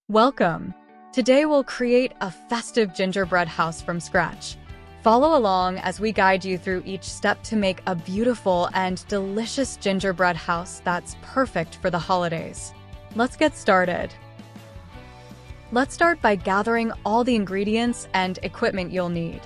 Welcome! Today we'll create a festive gingerbread house from scratch. Follow along as we guide you through each step to make a beautiful and delicious gingerbread house that's perfect for the holidays. Let's get started. Let's start by gathering all the ingredients and equipment you'll need.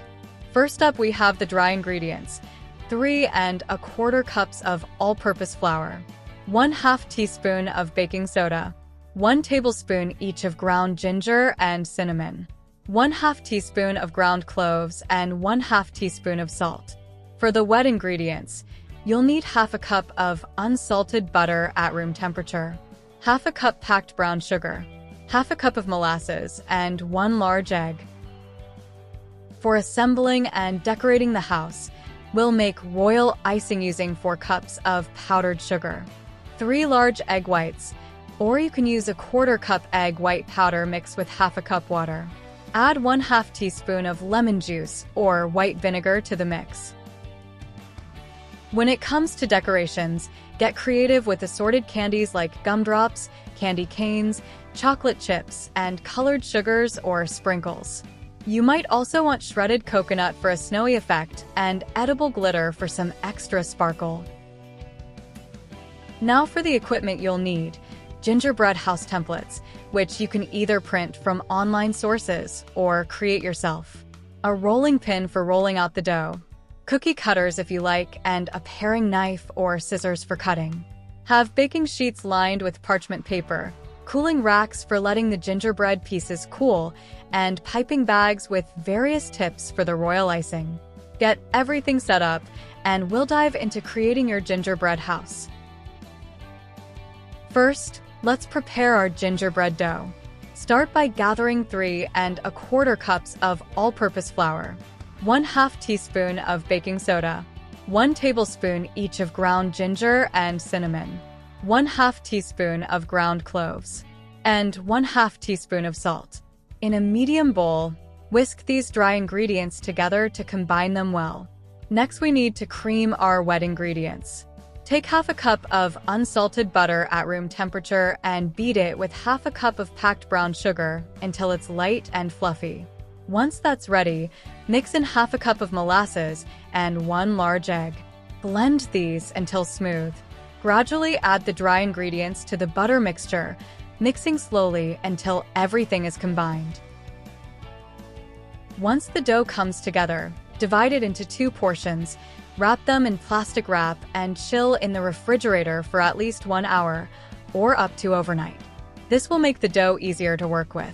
First up, we have the dry ingredients: 3¼ cups of all-purpose flour, 1/2 teaspoon of baking soda, 1 tablespoon each of ground ginger and cinnamon, 1/2 teaspoon of ground cloves, and 1/2 teaspoon of salt. For the wet ingredients, you'll need 1/2 cup of unsalted butter at room temperature, 1/2 cup packed brown sugar, 1/2 cup of molasses, and 1 large egg. For assembling and decorating the house, we'll make royal icing using 4 cups of powdered sugar, 3 large egg whites, or you can use 1/4 cup egg white powder mixed with 1/2 cup water. Add 1/2 teaspoon of lemon juice or white vinegar to the mix. When it comes to decorations, get creative with assorted candies like gumdrops, candy canes, chocolate chips, and colored sugars or sprinkles. You might also want shredded coconut for a snowy effect and edible glitter for some extra sparkle. Now for the equipment you'll need: gingerbread house templates, which you can either print from online sources or create yourself, a rolling pin for rolling out the dough, cookie cutters if you like, and a paring knife or scissors for cutting. Have baking sheets lined with parchment paper, cooling racks for letting the gingerbread pieces cool, and piping bags with various tips for the royal icing. Get everything set up, and we'll dive into creating your gingerbread house. First, let's prepare our gingerbread dough. Start by gathering 3¼ cups of all-purpose flour, 1/2 teaspoon of baking soda, 1 tablespoon each of ground ginger and cinnamon, 1/2 teaspoon of ground cloves, and 1/2 teaspoon of salt. In a medium bowl, whisk these dry ingredients together to combine them well. Next, we need to cream our wet ingredients. Take 1/2 cup of unsalted butter at room temperature and beat it with 1/2 cup of packed brown sugar until it's light and fluffy. Once that's ready, mix in 1/2 cup of molasses and 1 large egg. Blend these until smooth. Gradually add the dry ingredients to the butter mixture, mixing slowly until everything is combined. Once the dough comes together, divide it into 2 portions. Wrap them in plastic wrap and chill in the refrigerator for at least 1 hour, or up to overnight. This will make the dough easier to work with.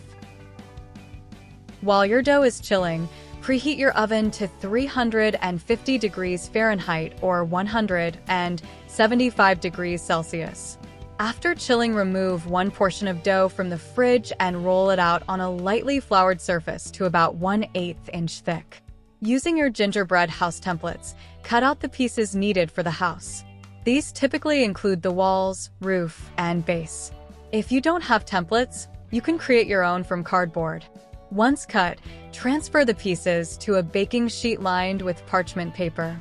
While your dough is chilling, preheat your oven to 350 degrees Fahrenheit or 175 degrees Celsius. After chilling, remove 1 portion of dough from the fridge and roll it out on a lightly floured surface to about 1/8 inch thick. Using your gingerbread house templates, cut out the pieces needed for the house. These typically include the walls, roof, and base. If you don't have templates, you can create your own from cardboard. Once cut, transfer the pieces to a baking sheet lined with parchment paper.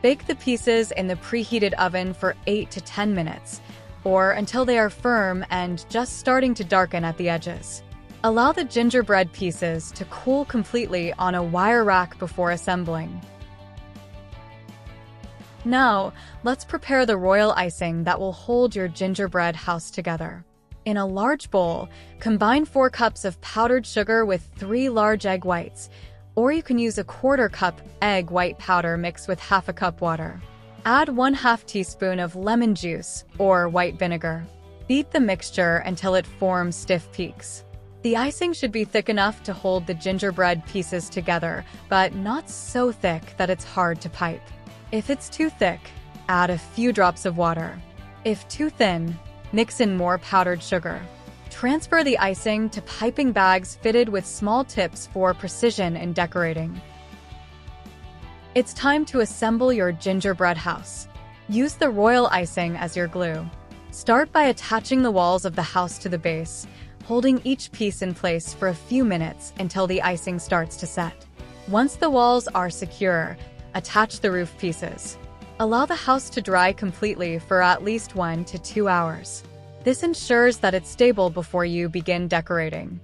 Bake the pieces in the preheated oven for 8 to 10 minutes, or until they are firm and just starting to darken at the edges. Allow the gingerbread pieces to cool completely on a wire rack before assembling. Now, let's prepare the royal icing that will hold your gingerbread house together. In a large bowl, combine 4 cups of powdered sugar with 3 large egg whites, or you can use 1/4 cup egg white powder mixed with 1/2 cup water. Add 1/2 teaspoon of lemon juice or white vinegar. Beat the mixture until it forms stiff peaks. The icing should be thick enough to hold the gingerbread pieces together, but not so thick that it's hard to pipe. If it's too thick, add a few drops of water. If too thin, mix in more powdered sugar. Transfer the icing to piping bags fitted with small tips for precision in decorating. It's time to assemble your gingerbread house. Use the royal icing as your glue. Start by attaching the walls of the house to the base, holding each piece in place for a few minutes until the icing starts to set. Once the walls are secure, attach the roof pieces. Allow the house to dry completely for at least 1 to 2 hours. This ensures that it's stable before you begin decorating.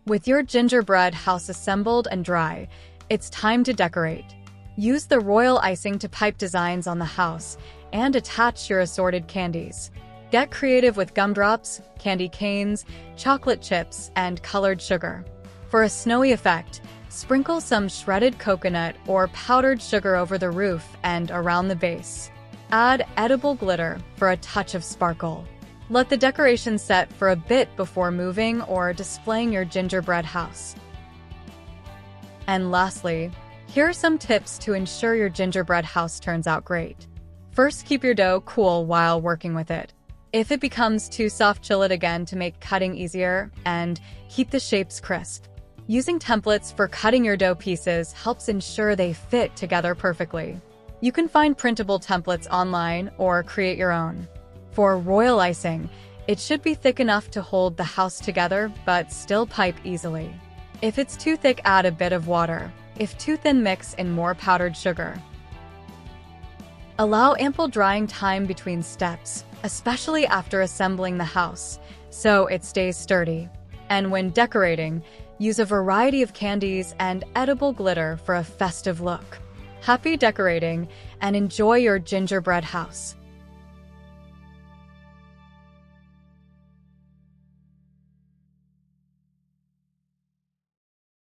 With your gingerbread house assembled and dry, it's time to decorate. Use the royal icing to pipe designs on the house and attach your assorted candies. Get creative with gumdrops, candy canes, chocolate chips, and colored sugar. For a snowy effect, sprinkle some shredded coconut or powdered sugar over the roof and around the base. Add edible glitter for a touch of sparkle. Let the decoration set for a bit before moving or displaying your gingerbread house. And lastly, here are some tips to ensure your gingerbread house turns out great. First, keep your dough cool while working with it. If it becomes too soft, chill it again to make cutting easier, and keep the shapes crisp. Using templates for cutting your dough pieces helps ensure they fit together perfectly. You can find printable templates online or create your own. For royal icing, it should be thick enough to hold the house together but still pipe easily. If it's too thick, add a bit of water. If too thin, mix in more powdered sugar. Allow ample drying time between steps, especially after assembling the house, so it stays sturdy. And when decorating, use a variety of candies and edible glitter for a festive look. Happy decorating and enjoy your gingerbread house!